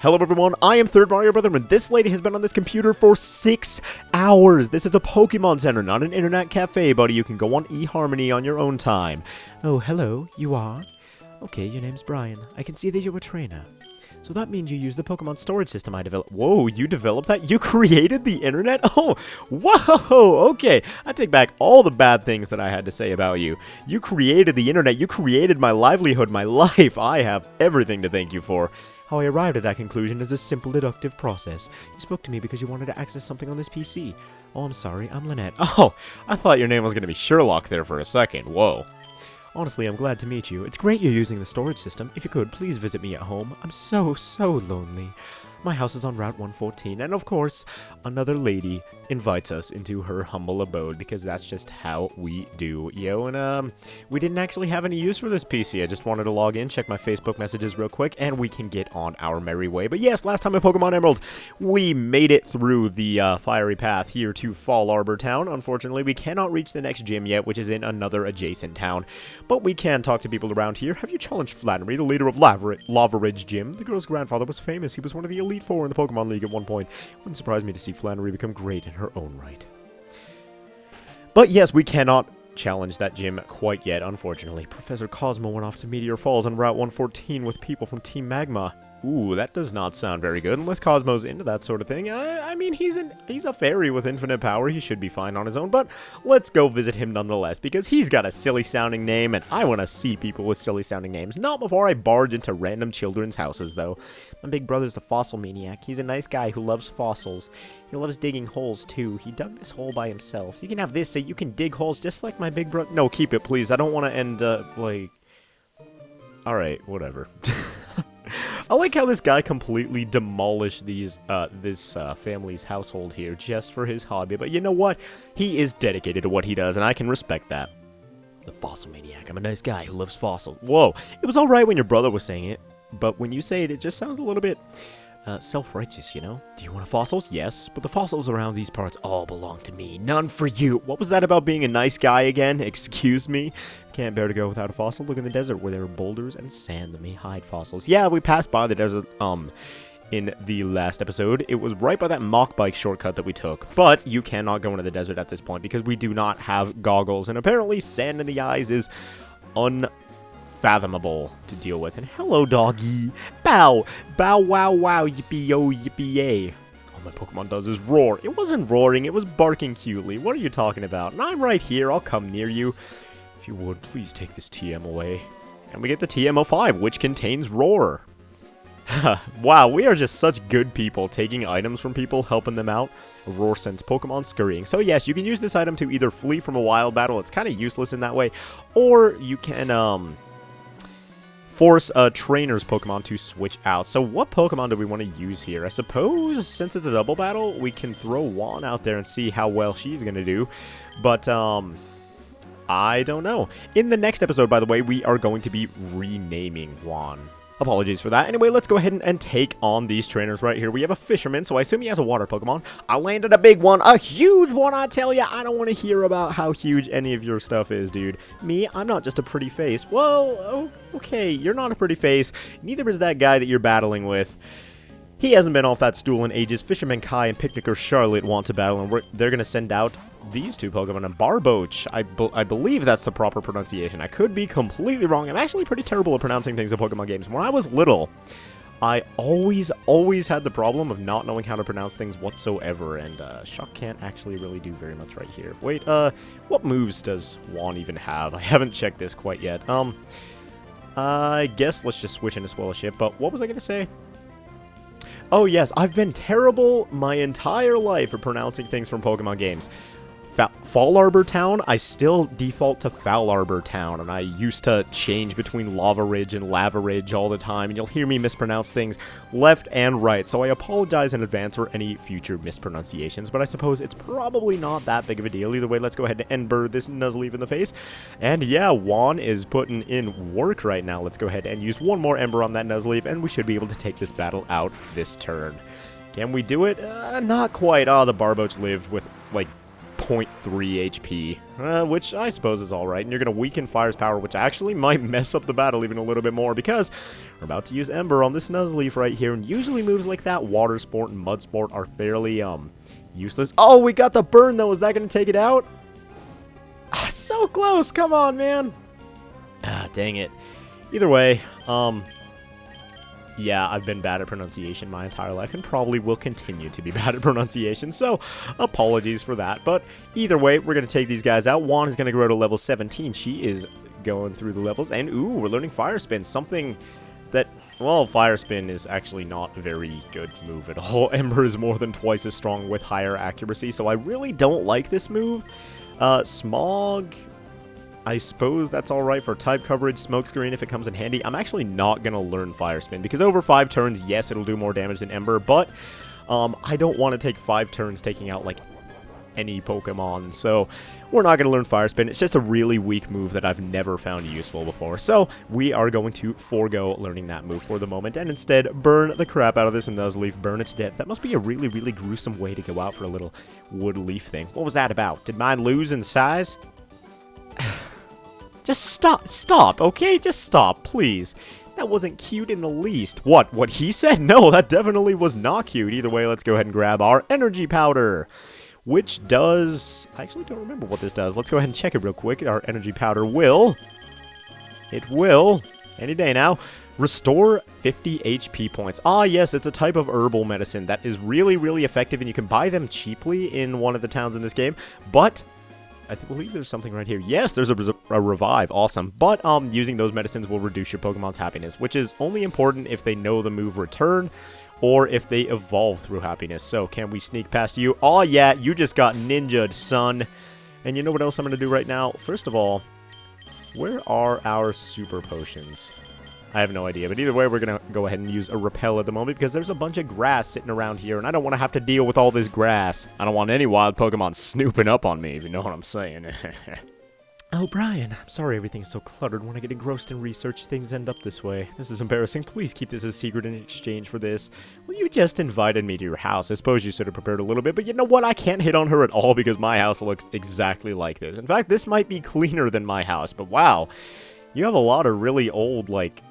Hello everyone, I am Third Mario Brother, and this lady has been on this computer for 6 hours. This is a Pokemon Center, not an internet cafe, buddy. You can go on eHarmony on your own time. Oh, hello, you are? Okay, your name's Brian. I can see that you're a trainer. So that means you use the Pokemon storage system I developed. Whoa, you developed that? You created the internet? Oh, whoa, okay. I take back all the bad things that I had to say about you. You created the internet. You created my livelihood, my life. I have everything to thank you for. How I arrived at that conclusion is a simple deductive process. You spoke to me because you wanted to access something on this PC. Oh, I'm sorry, I'm Lynette. Oh, I thought your name was going to be Sherlock there for a second. Whoa. Honestly, I'm glad to meet you. It's great you're using the storage system. If you could, please visit me at home. I'm so lonely. My house is on Route 114, and of course, another lady invites us into her humble abode, because that's just how we do, yo, and, we didn't actually have any use for this PC. I just wanted to log in, check my Facebook messages real quick, and we can get on our merry way. But yes, last time in Pokemon Emerald, we made it through the, fiery path here to Fallarbor town. Unfortunately, we cannot reach the next gym yet, which is in another adjacent town, but we can talk to people around here. Have you challenged Flannery, the leader of Lava Ridge Gym? The girl's grandfather was famous. He was one of the Elite Four in the Pokemon League at one point. Wouldn't surprise me to see Flannery become great in her own right. But yes, we cannot challenge that gym quite yet, unfortunately. Professor Cosmo went off to Meteor Falls on Route 114 with people from Team Magma. Ooh, that does not sound very good, unless Cosmo's into that sort of thing. I mean, he's a fairy with infinite power. He should be fine on his own, but let's go visit him nonetheless, because he's got a silly-sounding name, and I want to see people with silly-sounding names. Not before I barge into random children's houses, though. My big brother's the fossil maniac. He's a nice guy who loves fossils. He loves digging holes, too. He dug this hole by himself. You can have this so you can dig holes just like my big brother. No, keep it, please. I don't want to end, like... Alright, whatever. I like how this guy completely demolished this family's household here just for his hobby. But you know what? He is dedicated to what he does, and I can respect that. The fossil maniac. I'm a nice guy who loves fossils. Whoa. It was alright when your brother was saying it, but when you say it, it just sounds a little bit self-righteous, you know? Do you want fossils? Yes, but the fossils around these parts all belong to me. None for you. What was that about being a nice guy again? Excuse me? Can't bear to go without a fossil. Look in the desert where there are boulders and sand that may hide fossils. Yeah, we passed by the desert, in the last episode. It was right by that mock bike shortcut that we took, but you cannot go into the desert at this point because we do not have goggles, and apparently sand in the eyes is unfathomable to deal with. And hello, doggy. Bow. Bow, wow, wow, yippee, yo, yippee, yay. All my Pokemon does is roar. It wasn't roaring, it was barking cutely. What are you talking about? And I'm right here. I'll come near you. If you would, please take this TM away. And we get the TM05, which contains roar. Wow, we are just such good people, taking items from people, helping them out. Roar sends Pokemon scurrying. So yes, you can use this item to either flee from a wild battle. It's kind of useless in that way. Or you can, force a trainer's Pokemon to switch out. So what Pokemon do we want to use here? I suppose, since it's a double battle, we can throw Juan out there and see how well she's going to do. But, I don't know. In the next episode, by the way, we are going to be renaming Juan. Apologies for that. Anyway, let's go ahead and take on these trainers right here. We have a fisherman, so I assume he has a water Pokemon. I landed a big one, a huge one, I tell ya. I don't want to hear about how huge any of your stuff is, dude. Me, I'm not just a pretty face. Well, okay, you're not a pretty face. Neither is that guy that you're battling with. He hasn't been off that stool in ages. Fisherman Kai and Picnicker Charlotte want to battle, and they're going to send out these two Pokemon. And Barboach, I believe that's the proper pronunciation. I could be completely wrong. I'm actually pretty terrible at pronouncing things in Pokemon games. When I was little, I always had the problem of not knowing how to pronounce things whatsoever, and Shock can't actually really do very much right here. Wait, what moves does Juan even have? I haven't checked this quite yet. I guess let's just switch into Swellowship, but what was I going to say? Oh yes, I've been terrible my entire life at pronouncing things from Pokemon games. Fallarbor Town, I still default to Fallarbor Town, and I used to change between Lava Ridge and Lava Ridge all the time, and you'll hear me mispronounce things left and right, so I apologize in advance for any future mispronunciations, but I suppose it's probably not that big of a deal. Either way, let's go ahead and ember this Nuzleaf in the face, and yeah, Juan is putting in work right now. Let's go ahead and use one more ember on that Nuzleaf, and we should be able to take this battle out this turn. Can we do it? Not quite. The Barboach lived with, like, 0.3 HP, which I suppose is alright. And you're going to weaken Fire's power, which actually might mess up the battle even a little bit more, because we're about to use Ember on this Nuzleaf right here. And usually moves like that, Water Sport and Mud Sport, are fairly useless. Oh, we got the burn, though. Is that going to take it out? Ah, so close. Come on, man. Ah, dang it. Either way, yeah, I've been bad at pronunciation my entire life and probably will continue to be bad at pronunciation, so apologies for that. But either way, we're going to take these guys out. Juan is going to grow to level 17. She is going through the levels, and ooh, we're learning Fire Spin, something that, well, Fire Spin is actually not a very good move at all. Ember is more than twice as strong with higher accuracy, so I really don't like this move. Smog, I suppose that's alright for type coverage. Smokescreen if it comes in handy. I'm actually not going to learn Fire Spin, because over 5 turns, yes, it'll do more damage than Ember, but I don't want to take 5 turns taking out, like, any Pokemon, so we're not going to learn Fire Spin. It's just a really weak move that I've never found useful before, so we are going to forego learning that move for the moment, and instead burn the crap out of this Nuzleaf, burn it to death. That must be a really, really gruesome way to go out for a little wood leaf thing. What was that about? Did mine lose in size? Just stop, okay? Just stop, please. That wasn't cute in the least. What he said? No, that definitely was not cute. Either way, let's go ahead and grab our energy powder, which does... I actually don't remember what this does. Let's go ahead and check it real quick. Our energy powder will... It will, any day now, restore 50 HP points. Ah, yes, it's a type of herbal medicine that is really, really effective, and you can buy them cheaply in one of the towns in this game, but... I believe there's something right here. Yes, there's a revive. Awesome. But using those medicines will reduce your Pokemon's happiness, which is only important if they know the move return or if they evolve through happiness. So, can we sneak past you? Oh, yeah, you just got ninja'd, son. And you know what else I'm going to do right now? First of all, where are our super potions? I have no idea, but either way, we're going to go ahead and use a repel at the moment because there's a bunch of grass sitting around here, and I don't want to have to deal with all this grass. I don't want any wild Pokemon snooping up on me, if you know what I'm saying. Oh, Brian, I'm sorry everything's so cluttered. When I get engrossed in research, things end up this way. This is embarrassing. Please keep this a secret in exchange for this. Well, you just invited me to your house. I suppose you should have prepared a little bit, but you know what? I can't hit on her at all because my house looks exactly like this. In fact, this might be cleaner than my house, but wow. You have a lot of really old, like...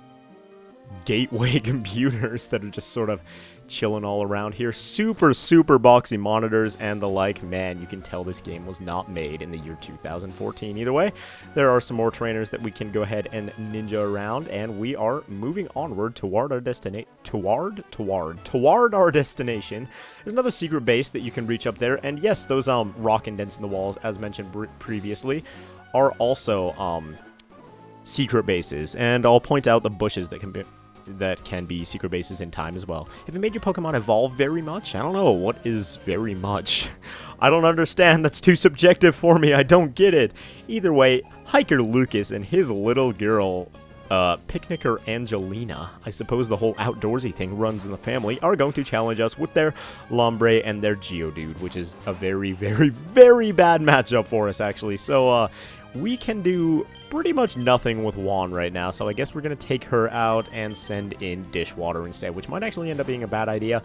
gateway computers that are just sort of chilling all around here. Super boxy monitors and the like. Man, you can tell this game was not made in the year 2014. Either way, there are some more trainers that we can go ahead and ninja around, and we are moving onward toward our destination. Toward our destination. There's another secret base that you can reach up there, and yes, those rock indents in the walls, as mentioned previously, are also secret bases, and I'll point out the bushes that can be secret bases in time as well. If it made your Pokemon evolve very much, I don't know, what is very much? I don't understand, that's too subjective for me, I don't get it. Either way, Hiker Lucas and his little girl, Picnicker Angelina, I suppose the whole outdoorsy thing runs in the family, are going to challenge us with their Lombre and their Geodude, which is a very, very, very bad matchup for us, actually. So, we can do pretty much nothing with Juan right now, so I guess we're going to take her out and send in Dishwater instead, which might actually end up being a bad idea.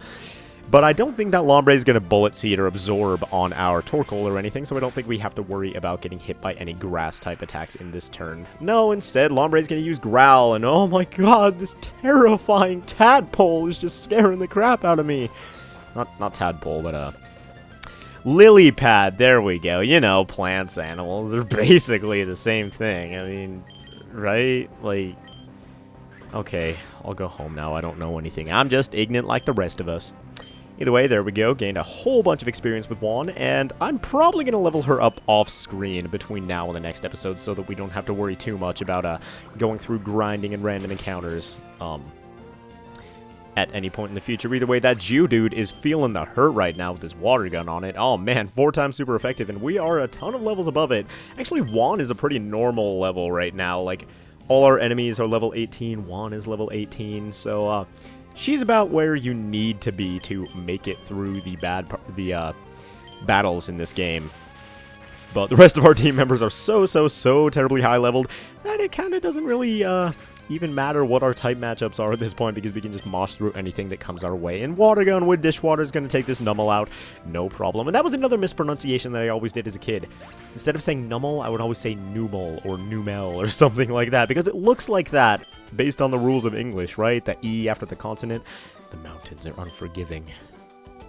But I don't think that Lombre is going to Bullet Seed or Absorb on our Torkoal or anything, so I don't think we have to worry about getting hit by any Grass-type attacks in this turn. No, instead, Lombre is going to use Growl, and oh my god, this terrifying tadpole is just scaring the crap out of me. Not tadpole, but, Lily pad, there we go. You know, plants, animals are basically the same thing. I mean, right? Like, okay, I'll go home now. I don't know anything. I'm just ignorant like the rest of us. Either way, there we go. Gained a whole bunch of experience with Juan, and I'm probably going to level her up off-screen between now and the next episode so that we don't have to worry too much about going through grinding and random encounters. At any point in the future. Either way, that Geodude is feeling the hurt right now with his water gun on it. Oh man, 4 times super effective, and we are a ton of levels above it. Actually, Juan is a pretty normal level right now. Like, all our enemies are level 18, Juan is level 18, so she's about where you need to be to make it through the battles in this game. But the rest of our team members are so terribly high leveled that it kind of doesn't really even matter what our type matchups are at this point because we can just mosh through anything that comes our way. And Water Gun with Dishwater is going to take this Nummel out, no problem. And that was another mispronunciation that I always did as a kid. Instead of saying Nummel, I would always say Numel or Numel or something like that because it looks like that based on the rules of English, right? The E after the consonant. The mountains are unforgiving.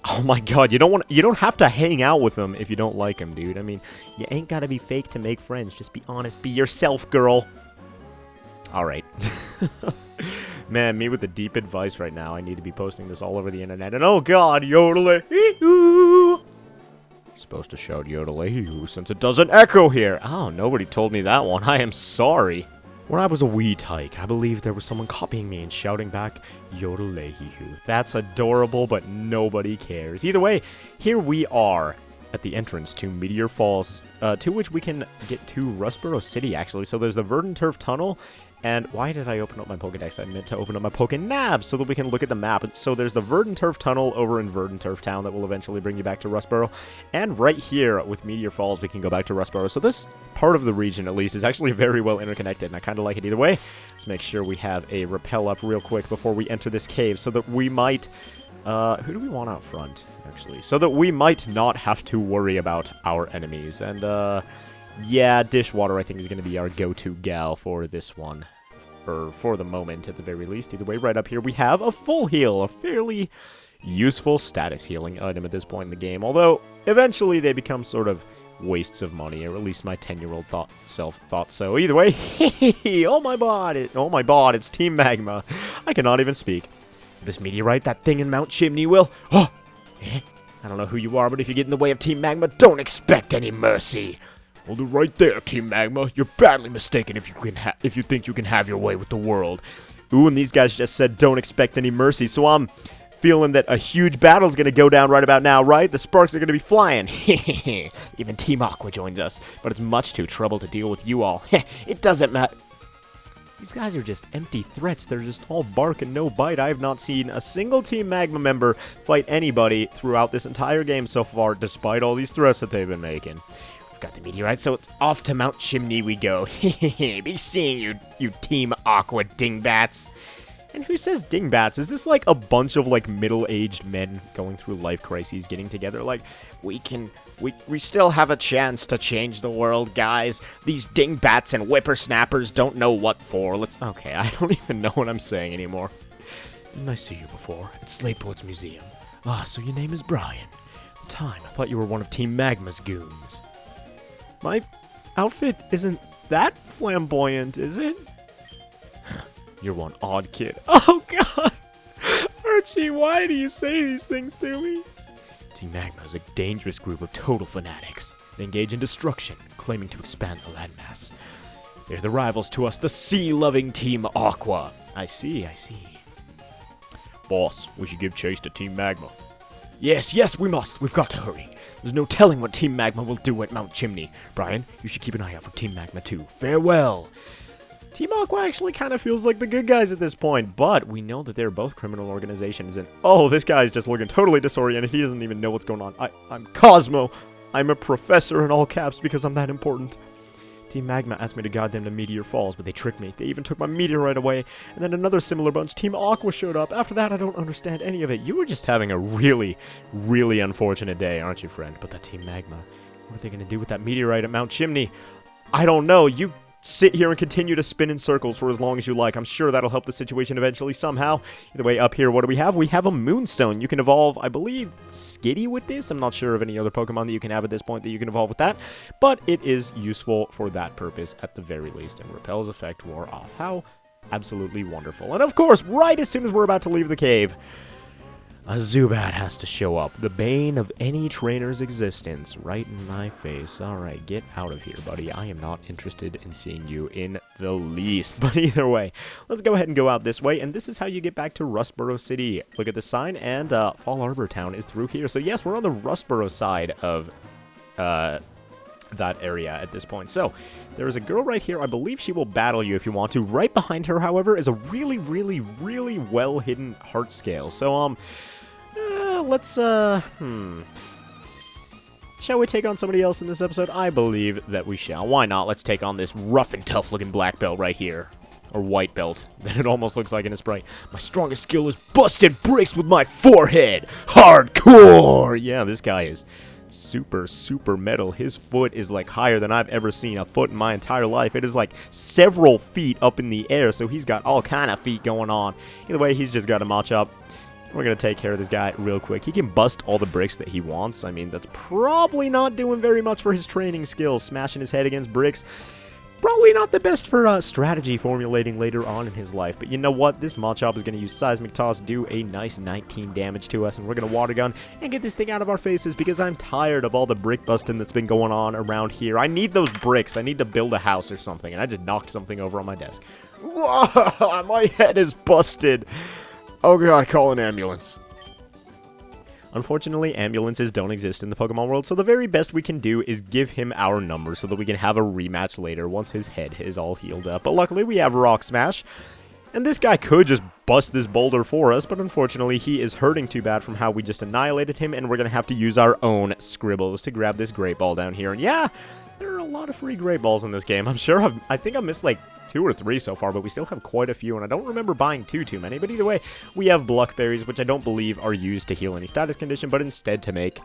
Oh my god, you don't have to hang out with them if you don't like them, dude. I mean, you ain't gotta be fake to make friends. Just be honest. Be yourself, girl. Alright. Man, me with the deep advice right now. I need to be posting this all over the internet. And oh god, yodelay-hoo! Supposed to shout yodelay-hoo since it doesn't echo here. Oh, nobody told me that one. I am sorry. When I was a wee tyke, I believed there was someone copying me and shouting back, yodelay-hoo. That's adorable, but nobody cares. Either way, here we are at the entrance to Meteor Falls, to which we can get to Rustboro City, actually. So there's the Verdant Turf Tunnel, and why did I open up my Pokedex? I meant to open up my Pokenabs so that we can look at the map. So there's the Verdant Turf Tunnel over in Verdant Turf Town that will eventually bring you back to Rustboro. And right here with Meteor Falls, we can go back to Rustboro. So this part of the region, at least, is actually very well interconnected, and I kind of like it either way. Let's make sure we have a rappel up real quick before we enter this cave so that we might... who do we want out front, actually? So that we might not have to worry about our enemies. And, yeah, Dishwater, I think, is going to be our go-to gal for this one. Or for the moment, at the very least. Either way, right up here, we have a full heal. A fairly useful status healing item at this point in the game. Although, eventually, they become sort of wastes of money. Or at least my 10-year-old self thought so. Either way, oh my bod, it's Team Magma. I cannot even speak. This meteorite, that thing in Mount Chimney will... Oh! I don't know who you are, but if you get in the way of Team Magma, don't expect any mercy. Hold it right there, Team Magma. You're badly mistaken if you think you can have your way with the world. Ooh, and these guys just said don't expect any mercy, so I'm feeling that a huge battle's gonna go down right about now, right? The sparks are gonna be flying. Even Team Aqua joins us, but it's much too trouble to deal with you all. It doesn't matter. These guys are just empty threats. They're just all bark and no bite. I have not seen a single Team Magma member fight anybody throughout this entire game so far, despite all these threats that they've been making. We've got the meteorite, so it's off to Mount Chimney we go. Be seeing you Team Aqua dingbats. And who says dingbats? Is this like a bunch of like middle-aged men going through life crises getting together like, we still have a chance to change the world, guys. These dingbats and whippersnappers don't know what for. Okay, I don't even know what I'm saying anymore. Didn't I see you before? At Slateport's museum. Ah, so your name is Brian. At the time, I thought you were one of Team Magma's goons. My outfit isn't that flamboyant, is it? You're one odd kid. Oh, God! Archie, why do you say these things to me? Team Magma is a dangerous group of total fanatics. They engage in destruction, claiming to expand the landmass. They're the rivals to us, the sea-loving Team Aqua. I see. Boss, we should give chase to Team Magma. Yes, we must. We've got to hurry. There's no telling what Team Magma will do at Mount Chimney. Brian, you should keep an eye out for Team Magma too. Farewell. Team Aqua actually kind of feels like the good guys at this point, but we know that they're both criminal organizations, and oh, this guy's just looking totally disoriented. He doesn't even know what's going on. I'm Cosmo. I'm a professor in all caps because I'm that important. Team Magma asked me to guide them to Meteor Falls, but they tricked me. They even took my meteorite away, and then another similar bunch, Team Aqua, showed up. After that, I don't understand any of it. You were just having a really, really unfortunate day, aren't you, friend? But that Team Magma, what are they going to do with that meteorite at Mount Chimney? I don't know. You sit here and continue to spin in circles for as long as you like. I'm sure that'll help the situation eventually somehow. Either way, up here, what do we have? We have a Moonstone. You can evolve, I believe, Skitty with this. I'm not sure of any other Pokemon that you can have at this point that you can evolve with that, but it is useful for that purpose at the very least, and Repel's effect wore off. How absolutely wonderful. And of course, right as soon as we're about to leave the cave, a Zubat has to show up. The bane of any trainer's existence. Right in my face. Alright, get out of here, buddy. I am not interested in seeing you in the least. But either way, let's go ahead and go out this way. And this is how you get back to Rustboro City. Look at the sign, and Fallarbor Town is through here. So yes, we're on the Rustboro side of that area at this point. So there is a girl right here. I believe she will battle you if you want to. Right behind her, however, is a really, really, really well hidden heart scale. So let's shall we take on somebody else in this episode? I believe that we shall. Why not? Let's take on this rough and tough looking black belt right here. or white belt than it almost looks like in a sprite. My strongest skill is busting bricks with my forehead. Hardcore! Yeah, this guy is super, super metal. His foot is like higher than I've ever seen a foot in my entire life. It is like several feet up in the air, so he's got all kind of feet going on. Either way, he's just got a Machop. We're going to take care of this guy real quick. He can bust all the bricks that he wants. I mean, that's probably not doing very much for his training skills. Smashing his head against bricks. Probably not the best for strategy formulating later on in his life. But you know what? This Machop is going to use Seismic Toss, do a nice 19 damage to us. And we're going to Water Gun and get this thing out of our faces because I'm tired of all the brick busting that's been going on around here. I need those bricks. I need to build a house or something. And I just knocked something over on my desk. Whoa, my head is busted. Oh god, call an ambulance. Unfortunately, ambulances don't exist in the Pokemon world, so the very best we can do is give him our number so that we can have a rematch later once his head is all healed up. But luckily, we have Rock Smash, and this guy could just bust this boulder for us, but unfortunately, he is hurting too bad from how we just annihilated him, and we're going to have to use our own Scribbles to grab this Great Ball down here. And yeah, there are a lot of free Great Balls in this game. I think I've missed like 2 or 3 so far, but we still have quite a few, and I don't remember buying too many. But either way, we have Bluckberries, which I don't believe are used to heal any status condition, but instead to make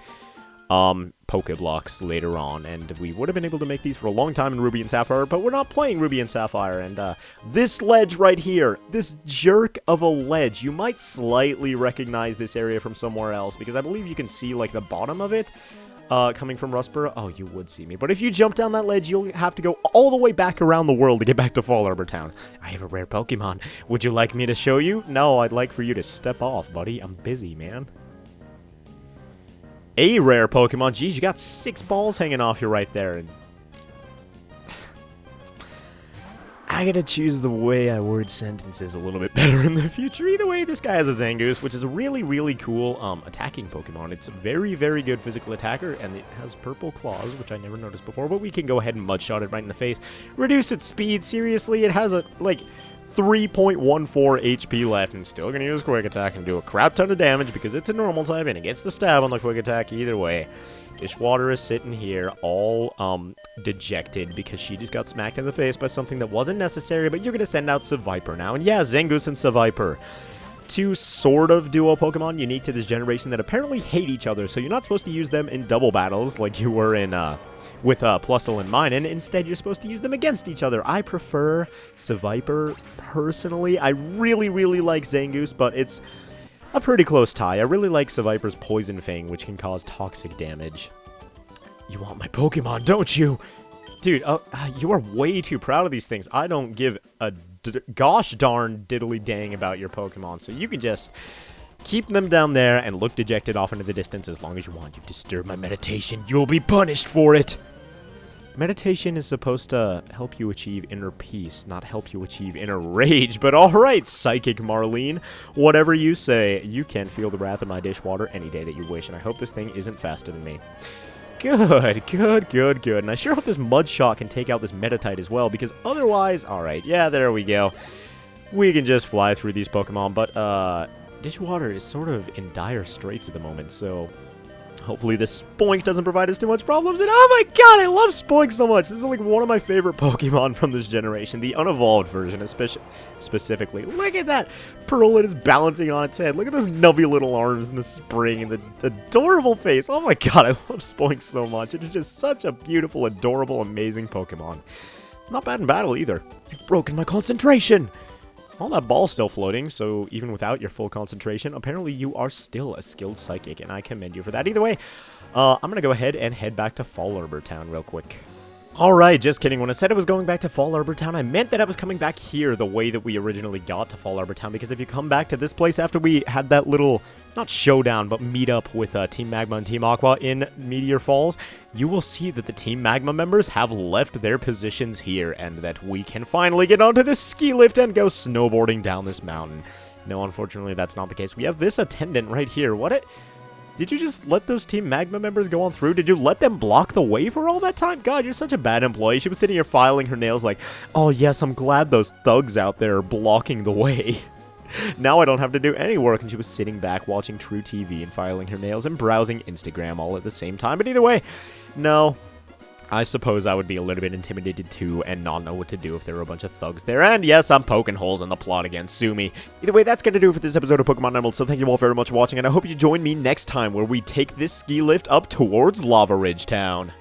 Pokeblocks later on. And we would have been able to make these for a long time in Ruby and Sapphire, but we're not playing Ruby and Sapphire. And this ledge right here, this jerk of a ledge, you might slightly recognize this area from somewhere else, because I believe you can see like the bottom of it. Coming from Rustboro, oh, you would see me. But if you jump down that ledge, you'll have to go all the way back around the world to get back to Fallarbor Town. I have a rare Pokemon. Would you like me to show you? No, I'd like for you to step off, buddy. I'm busy, man. A rare Pokemon. Geez, you got 6 balls hanging off you right there. And I gotta choose the way I word sentences a little bit better in the future. Either way, this guy has a Zangoose, which is a really, really cool attacking Pokemon. It's a very, very good physical attacker, and it has purple claws, which I never noticed before, but we can go ahead and Mudshot it right in the face. Reduce its speed. Seriously, it has a, like, 3.14 HP left, and still gonna use Quick Attack and do a crap ton of damage because it's a normal type, and it gets the stab on the Quick Attack either way. Dishwater is sitting here all dejected because she just got smacked in the face by something that wasn't necessary, but you're going to send out Seviper now. And yeah, Zangoose and Seviper, 2 sort of duo Pokemon unique to this generation that apparently hate each other, so you're not supposed to use them in double battles like you were in with Plusle and Minun. Instead, you're supposed to use them against each other. I prefer Seviper personally. I really, really like Zangoose, but it's a pretty close tie. I really like Seviper's Poison Fang, which can cause toxic damage. You want my Pokemon, don't you? Dude, you are way too proud of these things. I don't give a gosh darn diddly dang about your Pokemon, so you can just keep them down there and look dejected off into the distance as long as you want. You've disturbed my meditation. You'll be punished for it. Meditation is supposed to help you achieve inner peace, not help you achieve inner rage. But alright, Psychic Marlene, whatever you say, you can feel the wrath of my dishwater any day that you wish, and I hope this thing isn't faster than me. Good, good, good, good. And I sure hope this Mudshot can take out this Meditite as well, because otherwise, alright, yeah, there we go. We can just fly through these Pokemon, but Dishwater is sort of in dire straits at the moment, so hopefully this Spoink doesn't provide us too much problems. And oh my god, I love Spoink so much. This is like one of my favorite Pokemon from this generation. The unevolved version, specifically. Look at that. Pearl is balancing on its head. Look at those nubby little arms and the spring and the adorable face. Oh my god, I love Spoink so much. It is just such a beautiful, adorable, amazing Pokemon. Not bad in battle either. You've broken my concentration. Well, that ball's still floating, so even without your full concentration, apparently you are still a skilled Psychic, and I commend you for that. Either way, I'm going to go ahead and head back to Fallarbor Town real quick. Alright, just kidding. When I said I was going back to Fallarbor Town, I meant that I was coming back here the way that we originally got to Fallarbor Town, because if you come back to this place after we had that little, not showdown, but meet up with Team Magma and Team Aqua in Meteor Falls, you will see that the Team Magma members have left their positions here, and that we can finally get onto this ski lift and go snowboarding down this mountain. No, unfortunately, that's not the case. We have this attendant right here. Did you just let those Team Magma members go on through? Did you let them block the way for all that time? God, you're such a bad employee. She was sitting here filing her nails like, oh yes, I'm glad those thugs out there are blocking the way. Now I don't have to do any work, and she was sitting back watching True TV and filing her nails and browsing Instagram all at the same time. But either way, no. I suppose I would be a little bit intimidated too and not know what to do if there were a bunch of thugs there. And yes, I'm poking holes in the plot again. Sue me. Either way, that's going to do it for this episode of Pokemon Emerald. So thank you all very much for watching, and I hope you join me next time where we take this ski lift up towards Lava Ridge Town.